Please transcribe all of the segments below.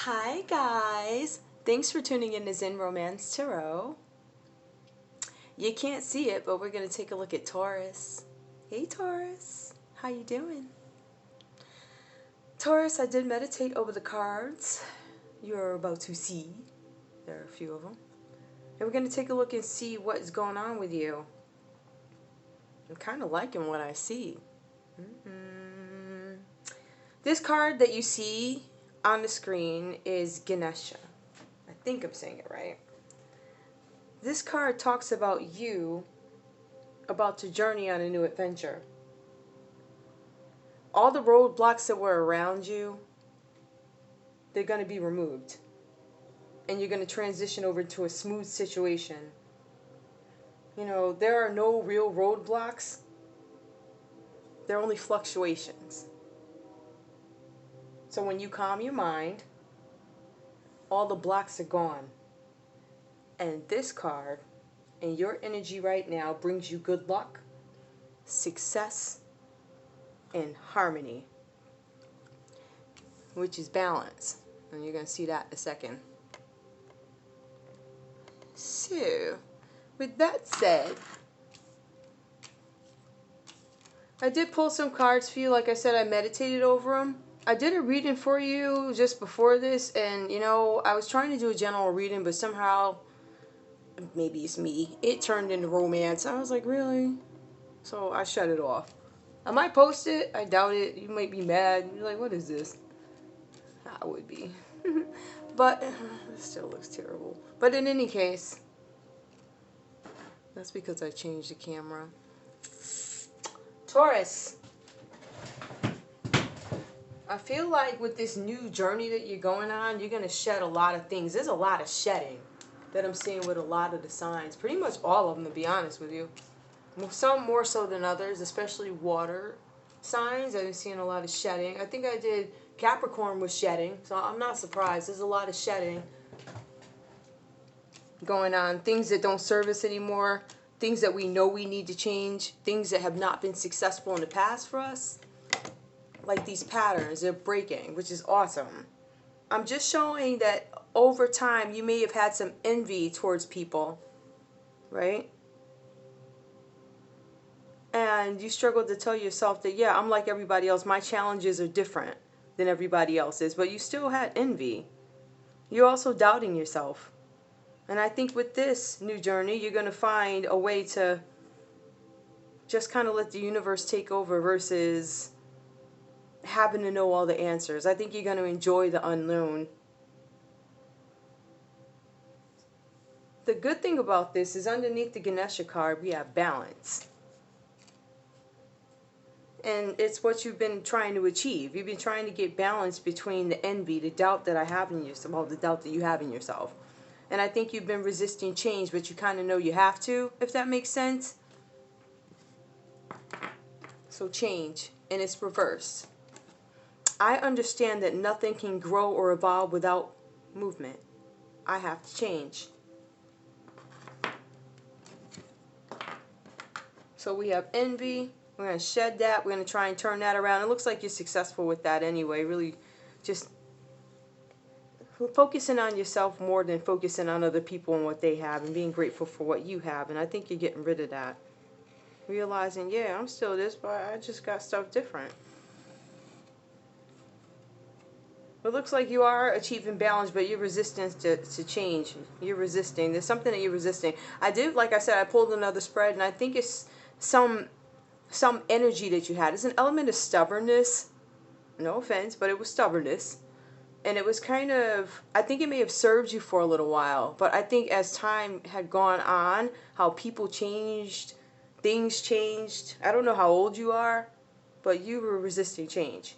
Hi guys! Thanks for tuning in to Zen Romance Tarot. You can't see it, but we're going to take a look at Taurus. Hey Taurus, how you doing? Taurus, I did meditate over the cards you're about to see. There are a few of them. And we're going to take a look and see what's going on with you. I'm kind of liking what I see. This card that you see on the screen is Ganesha. I think I'm saying it right. This card talks about you about to journey on a new adventure. All the roadblocks that were around you, they're going to be removed. And you're going to transition over to a smooth situation. You know, there are no real roadblocks. They're only fluctuations. So when you calm your mind, all the blocks are gone. And this card, and your energy right now, brings you good luck, success, and harmony, which is balance. And you're going to see that in a second. So, with that said, I did pull some cards for you. Like I said, I meditated over them. I did a reading for you just before this, and you know, I was trying to do a general reading, but somehow, maybe it's me, it turned into romance. I was like, really? So I shut it off. I might post it. I doubt it. You might be mad. You're like, what is this? I would be. But it still looks terrible. But in any case, that's because I changed the camera. Taurus, I feel like with this new journey that you're going on, you're going to shed a lot of things. There's a lot of shedding that I'm seeing with a lot of the signs. Pretty much all of them, to be honest with you. Some more so than others, especially water signs. I'm seeing a lot of shedding. I think I did Capricorn with shedding, so I'm not surprised. There's a lot of shedding going on. Things that don't serve us anymore. Things that we know we need to change. Things that have not been successful in the past for us. Like these patterns, they're breaking, which is awesome. I'm just showing that over time you may have had some envy towards people, right? And you struggled to tell yourself that, yeah, I'm like everybody else. My challenges are different than everybody else's, but you still had envy. You're also doubting yourself. And I think with this new journey, you're going to find a way to just kind of let the universe take over versus having to know all the answers. I think you're going to enjoy the unknown. The good thing about this is underneath the Ganesha card, we have balance. And it's what you've been trying to achieve. You've been trying to get balance between the envy, the doubt that I have in yourself, well, the doubt that you have in yourself. And I think you've been resisting change, but you kind of know you have to, if that makes sense. So change, and it's reversed. I understand that nothing can grow or evolve without movement. I have to change. So we have envy. We're going to shed that. We're going to try and turn that around. It looks like you're successful with that anyway. Really just focusing on yourself more than focusing on other people and what they have and being grateful for what you have. And I think you're getting rid of that. Realizing, yeah, I'm still this, but I just got stuff different. It looks like you are achieving balance, but you're resistant to change. You're resisting. There's something that you're resisting. I did, like I said, I pulled another spread, and I think it's some energy that you had. It's an element of stubbornness. No offense, but it was stubbornness. And it was kind of, I think it may have served you for a little while. But I think as time had gone on, how people changed, things changed. I don't know how old you are, but you were resisting change.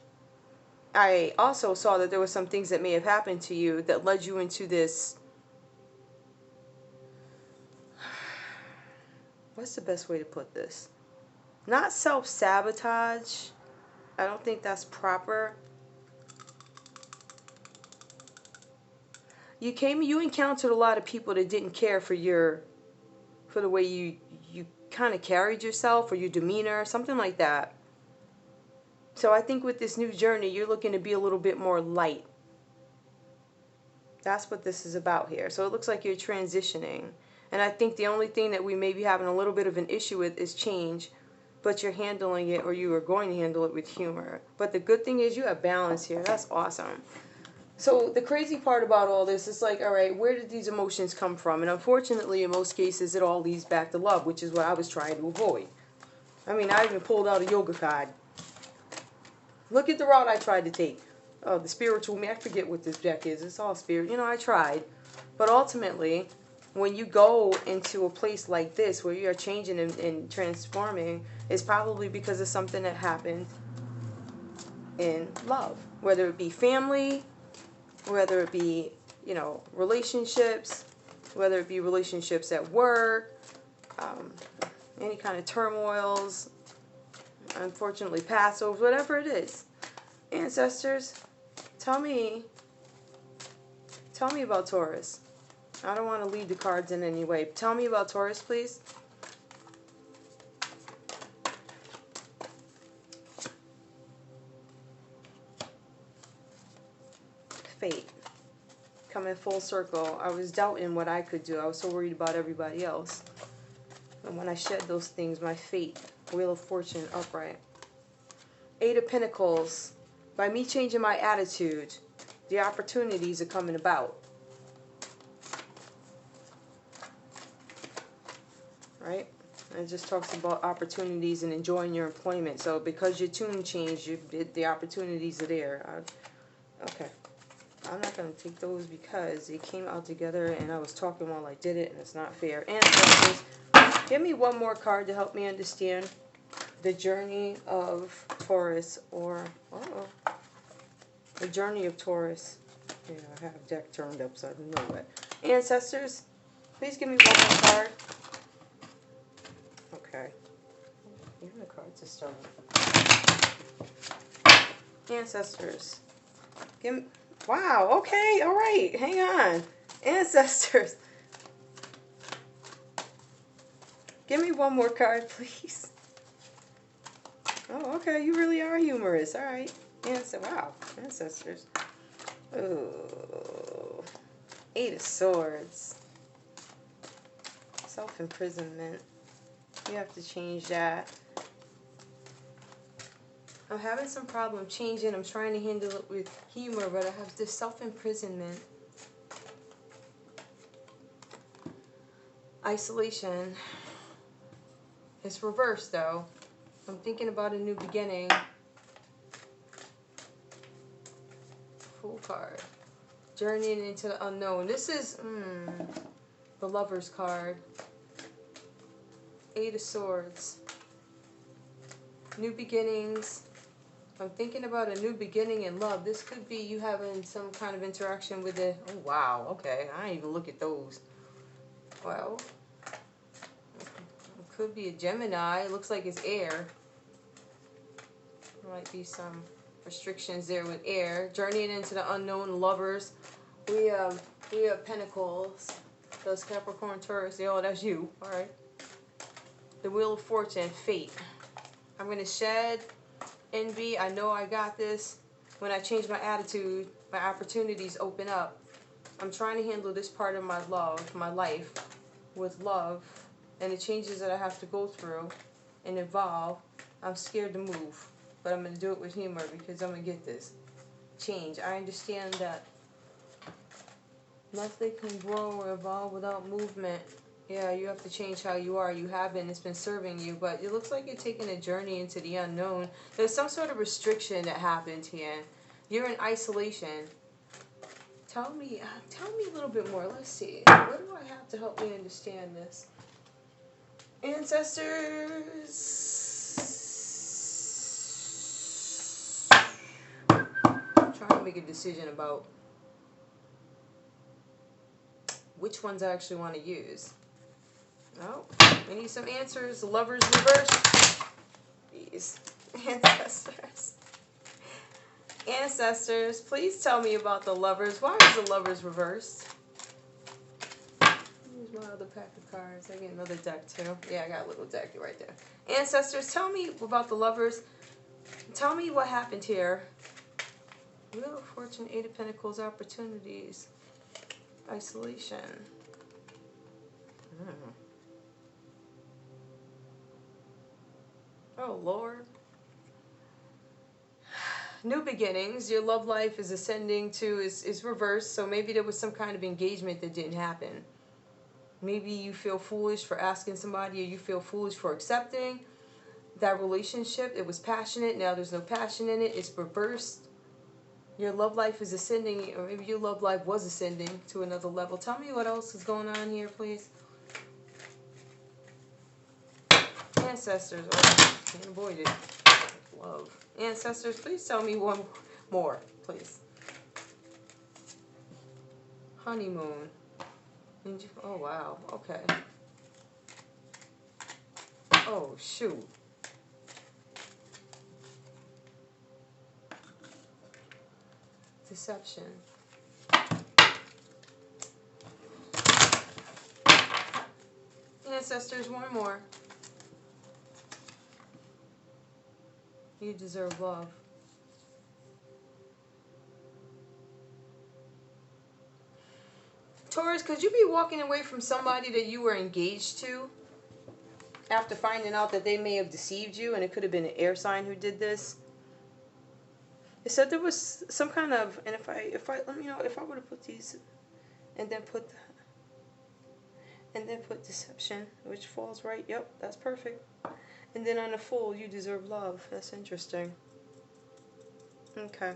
I also saw that there were some things that may have happened to you that led you into this, what's the best way to put this? Not self-sabotage. I don't think that's proper. You encountered a lot of people that didn't care for the way you kind of carried yourself or your demeanor, something like that. So I think with this new journey, you're looking to be a little bit more light. That's what this is about here. So it looks like you're transitioning. And I think the only thing that we may be having a little bit of an issue with is change. But you're handling it, or you are going to handle it with humor. But the good thing is you have balance here. That's awesome. So the crazy part about all this is like, all right, where did these emotions come from? And unfortunately, in most cases, it all leads back to love, which is what I was trying to avoid. I mean, I even pulled out a yoga card. Look at the route I tried to take. Oh, the spiritual me. I forget what this deck is. It's all spirit. You know, I tried. But ultimately, when you go into a place like this where you are changing and transforming, it's probably because of something that happened in love. Whether it be family, whether it be, you know, relationships, whether it be relationships at work, any kind of turmoils, unfortunately Passovers, whatever it is. Ancestors, tell me about Taurus. I don't want to lead the cards in any way. Tell me about Taurus, please. Fate. Coming full circle. I was doubting what I could do. I was so worried about everybody else. And when I shed those things, my fate, Wheel of Fortune, upright. Eight of Pentacles. By me changing my attitude, the opportunities are coming about. Right? It just talks about opportunities and enjoying your employment. So because your tune changed, the opportunities are there. Okay. I'm not going to take those because they came out together and I was talking while I did it and it's not fair. Ancestors, give me one more card to help me understand the journey of Taurus, or the journey of Taurus. Yeah, I have deck turned up so I don't know what. Ancestors, please give me one more card. Okay. Even the cards are starting. Ancestors, give me. Wow, okay, all right, hang on. Ancestors, give me one more card, please. Oh, okay, you really are humorous. All right. Wow, ancestors. Oh, Eight of Swords. Self-imprisonment. You have to change that. I'm having some problem changing. I'm trying to handle it with humor, but I have this self-imprisonment. Isolation. It's reversed, though. I'm thinking about a new beginning. Fool card. Journeying into the unknown. This is the Lover's card. Eight of Swords. New beginnings. I'm thinking about a new beginning in love. This could be you having some kind of interaction with it. Oh, wow. Okay. I didn't even look at those. Well, it could be a Gemini. It looks like it's air. There might be some restrictions there with air. Journeying into the unknown, Lovers. We have Pentacles. Those Capricorn, Taurus. Oh, that's you. All right. The Wheel of Fortune, Fate. I'm going to shed envy. I know I got this. When I change my attitude, my opportunities open up. I'm trying to handle this part of my life with love, and the changes that I have to go through and evolve. I'm scared to move, but I'm going to do it with humor because I'm going to get this change. I understand that nothing can grow or evolve without movement. Yeah, you have to change how you are. You have been. It's been serving you, but it looks like you're taking a journey into the unknown. There's some sort of restriction that happened here. You're in isolation. Tell me a little bit more. Let's see. What do I have to help me understand this? Ancestors. I'm trying to make a decision about which ones I actually want to use. Oh, we need some answers. Lovers reversed. These ancestors. Ancestors, please tell me about the Lovers. Why is the Lovers reversed? Here's my other pack of cards. I get another deck too. Yeah, I got a little deck right there. Ancestors, tell me about the Lovers. Tell me what happened here. Wheel of Fortune, Eight of Pentacles, opportunities. Isolation. Oh, Lord. New beginnings. Your love life is ascending to, is reversed. So maybe there was some kind of engagement that didn't happen. Maybe you feel foolish for asking somebody, or you feel foolish for accepting that relationship. It was passionate. Now there's no passion in it. It's reversed. Your love life is ascending, or maybe your love life was ascending to another level. Tell me what else is going on here, please. Ancestors. Oh, can't avoid it. Love. Ancestors, please tell me one more, please. Honeymoon. Oh, wow. Okay. Oh, shoot. Deception. Ancestors, one more. You deserve love. Taurus, could you be walking away from somebody that you were engaged to after finding out that they may have deceived you, and it could have been an air sign who did this? It said there was some kind of, and if I let me know if I were to put these and then put deception, which falls right. Yep, that's perfect. And then on the Fool, you deserve love. That's interesting. Okay.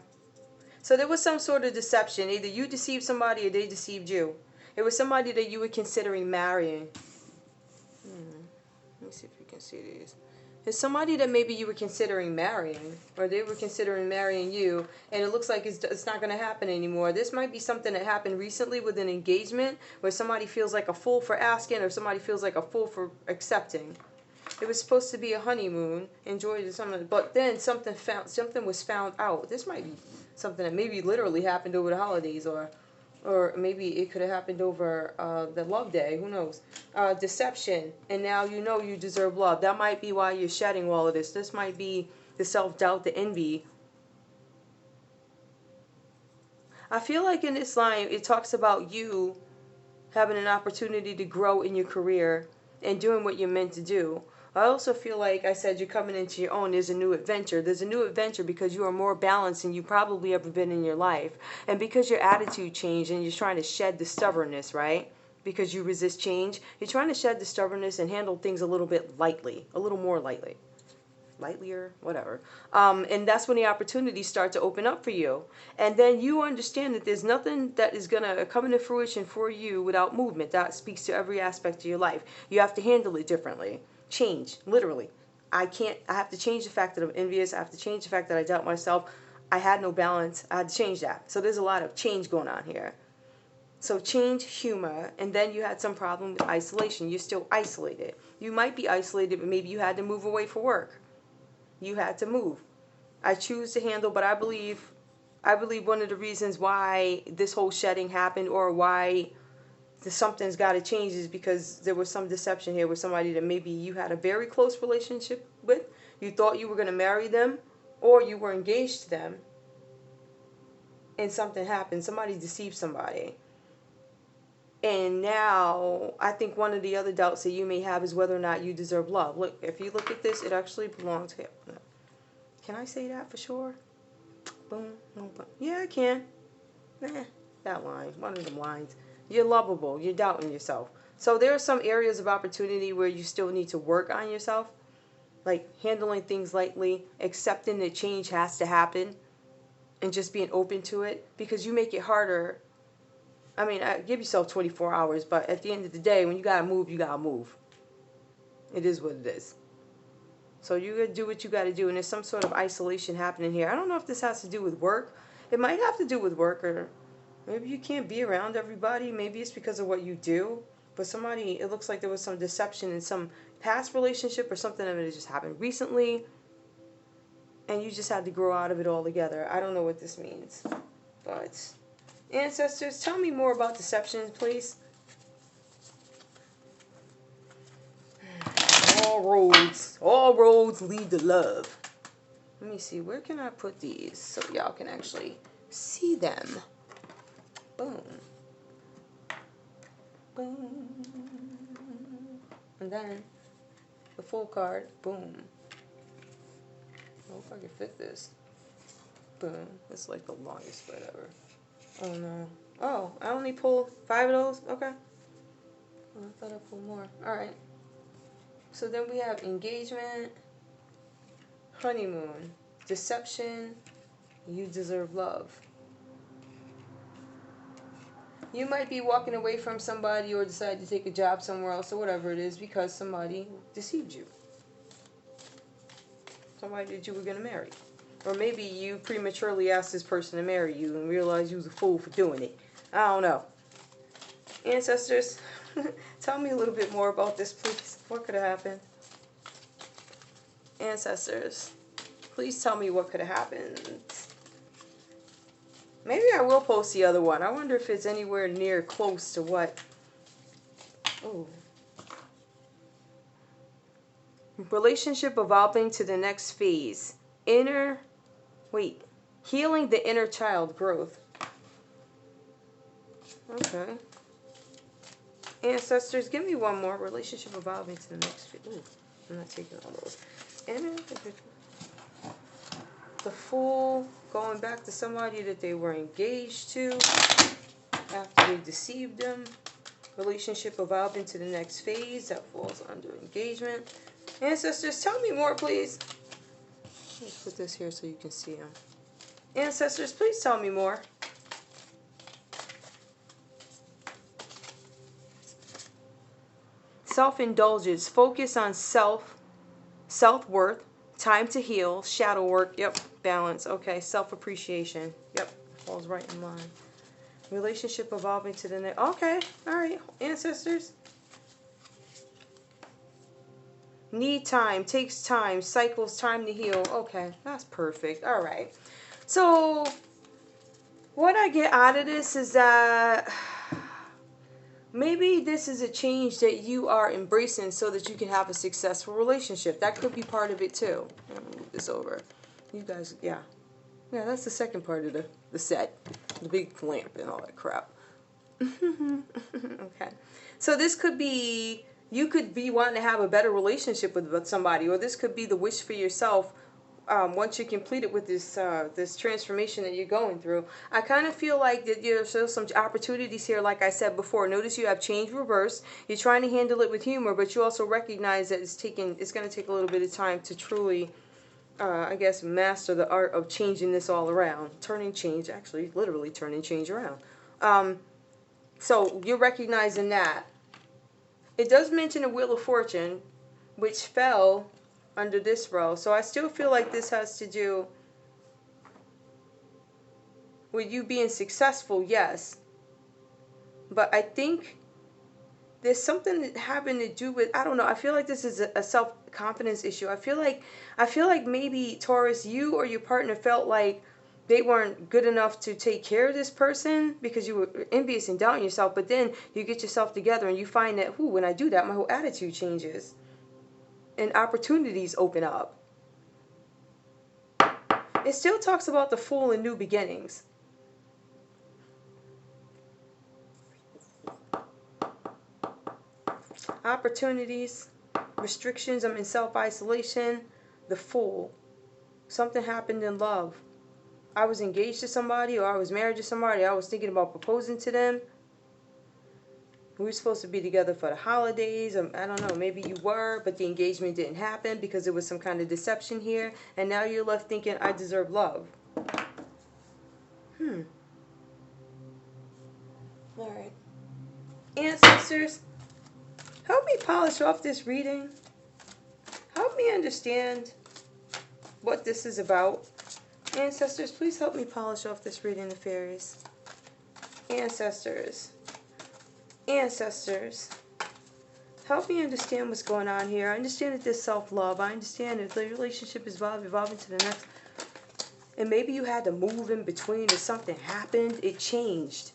So there was some sort of deception. Either you deceived somebody or they deceived you. It was somebody that you were considering marrying. Let me see if you can see these. It's somebody that maybe you were considering marrying, or they were considering marrying you, and it looks like it's not going to happen anymore. This might be something that happened recently with an engagement, where somebody feels like a fool for asking, or somebody feels like a fool for accepting. It was supposed to be a honeymoon, enjoyed something, but then something was found out. This might be something that maybe literally happened over the holidays, or maybe it could have happened over the love day. Who knows? Deception. And now you know you deserve love. That might be why you're shedding all of this. This might be the self-doubt, the envy. I feel like in this line, it talks about you having an opportunity to grow in your career and doing what you're meant to do. I also feel like I said you're coming into your own. There's a new adventure. There's a new adventure because you are more balanced than you probably ever been in your life. And because your attitude changed and you're trying to shed the stubbornness, right? Because you resist change. You're trying to shed the stubbornness and handle things a little bit lightly. A little more lightly. Lightlier, whatever. And that's when the opportunities start to open up for you. And then you understand that there's nothing that is going to come into fruition for you without movement. That speaks to every aspect of your life. You have to handle it differently. Change, literally. I have to change the fact that I'm envious. I have to change the fact that I doubt myself. I had no balance. I had to change that. So there's a lot of change going on here. So change, humor, and then you had some problem with isolation. You're still isolated. You might be isolated, but maybe you had to move away for work. You had to move. I choose to handle, but I believe one of the reasons why this whole shedding happened, or why something's got to change, is because there was some deception here with somebody that maybe you had a very close relationship with. You thought you were going to marry them, or you were engaged to them, and something happened. Somebody deceived somebody. And now, I think one of the other doubts that you may have is whether or not you deserve love. Look, if you look at this, it actually belongs here. Can I say that for sure? Boom, boom, boom. Yeah, I can. That line, one of them lines. You're lovable. You're doubting yourself. So there are some areas of opportunity where you still need to work on yourself. Like handling things lightly, accepting that change has to happen, and just being open to it. Because you make it harder. I mean, give yourself 24 hours, but at the end of the day, when you gotta move, you gotta move. It is what it is. So you gotta do what you gotta do, and there's some sort of isolation happening here. I don't know if this has to do with work. It might have to do with work, or maybe you can't be around everybody. Maybe it's because of what you do. But somebody, it looks like there was some deception in some past relationship, or something of it just happened recently, and you just had to grow out of it altogether. I don't know what this means, but ancestors, tell me more about deception, please. All roads lead to love. Let me see, where can I put these so y'all can actually see them? Boom. Boom. And then the full card. Boom. I hope I can fit this. Boom. It's like the longest spread ever. Oh no. Oh, I only pulled 5 of those? Okay. Oh, I thought I pulled more. Alright. So then we have engagement, honeymoon, deception, you deserve love. You might be walking away from somebody or decide to take a job somewhere else or whatever it is because somebody deceived you. Somebody that you were going to marry. Or maybe you prematurely asked this person to marry you and realized you was a fool for doing it. I don't know. Ancestors, tell me a little bit more about this, please. What could have happened? Ancestors, please tell me what could have happened. Maybe I will post the other one. I wonder if it's anywhere near close to what. Oh. Relationship evolving to the next phase. Healing the inner child growth. Okay. Ancestors, give me one more. Relationship evolving to the next phase. Ooh, I'm not taking all those. The Fool, going back to somebody that they were engaged to after they deceived them. Relationship evolving to the next phase. That falls under engagement. Ancestors, tell me more, please. Let's put this here so you can see them. Ancestors, please tell me more. Self-indulgence. Focus on self-worth. Time to heal. Shadow work. Yep. Balance. Okay. Self-appreciation. Yep. Falls right in line. Relationship evolving to the next. Okay. All right. Ancestors. Need time. Takes time. Cycles. Time to heal. Okay. That's perfect. All right. So, what I get out of this is that maybe this is a change that you are embracing so that you can have a successful relationship. That could be part of it too. Let me move this over. You guys, yeah. Yeah, that's the second part of the set. The big lamp and all that crap. Okay. So this could be, you could be wanting to have a better relationship with somebody, or this could be the wish for yourself. Once you complete it with this this transformation that you're going through, I kind of feel like that there's still some opportunities here. Like I said before, notice you have change reverse. You're trying to handle it with humor, but you also recognize that it's going to take a little bit of time to truly, I guess, master the art of changing this all around, turning change, actually, literally turning change around. So you're recognizing that. It does mention a Wheel of Fortune, which fell under this row. So I still feel like this has to do with you being successful, yes. But I think there's something that having to do with, I don't know, I feel like this is a self-confidence issue. I feel like maybe, Taurus, you or your partner felt like they weren't good enough to take care of this person because you were envious and doubting yourself. But then you get yourself together and you find that, when I do that, my whole attitude changes and opportunities open up. It still talks about the Fool and new beginnings. Opportunities, restrictions, I'm in self-isolation, the Fool. Something happened in love. I was engaged to somebody, or I was married to somebody, I was thinking about proposing to them. We were supposed to be together for the holidays. I don't know, maybe you were, but the engagement didn't happen because there was some kind of deception here. And now you're left thinking, I deserve love. Alright. Ancestors, help me polish off this reading. Help me understand what this is about. Ancestors, please help me polish off this reading, the fairies. Ancestors. Ancestors, help me understand what's going on here. I understand that there's self-love. I understand that the relationship is evolving to the next. And maybe you had to move in between or something happened. It changed.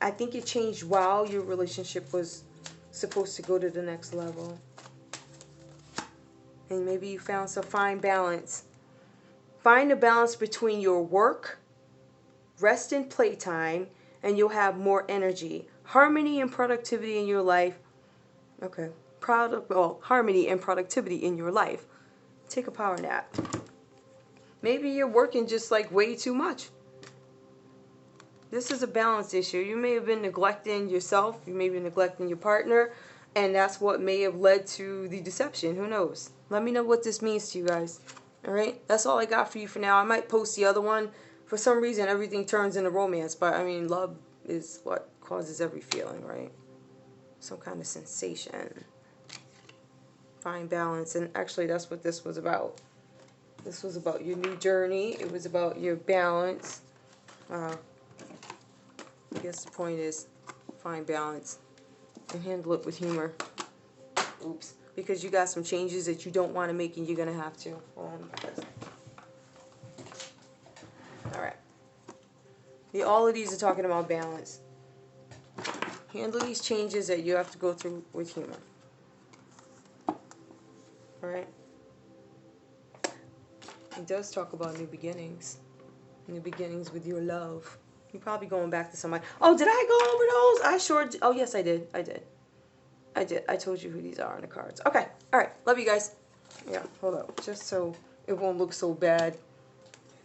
I think it changed while your relationship was supposed to go to the next level. And maybe you found some fine balance. Find a balance between your work, rest and playtime, and you'll have more energy. Harmony and productivity in your life. Okay. Harmony and productivity in your life. Take a power nap. Maybe you're working just like way too much. This is a balance issue. You may have been neglecting yourself. You may be neglecting your partner. And that's what may have led to the deception. Who knows? Let me know what this means to you guys. Alright? That's all I got for you for now. I might post the other one. For some reason, everything turns into romance. But, I mean, love is what causes every feeling, right? Some kind of sensation. Find balance. And actually, that's what this was about. This was about your new journey. It was about your balance. I guess the point is find balance and handle it with humor. Oops. Because you got some changes that you don't want to make and you're going to have to. Alright. All of these are talking about balance. Handle these changes that you have to go through with humor. Alright. It does talk about new beginnings. New beginnings with your love. You're probably going back to somebody. Oh, did I go over those? I sure did. Oh, yes, I did. I did. I told you who these are on the cards. Okay. All right. Love you guys. Yeah, hold up. Just so it won't look so bad.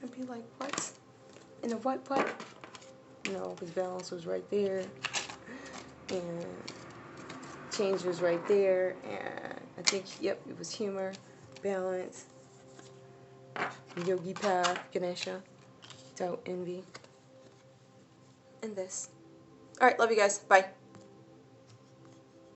I'd be like, what? In the what? No, because balance was right there. And change was right there. And I think, yep, it was humor, balance, yogi path, Ganesha, doubt, envy. And this. Alright, love you guys. Bye.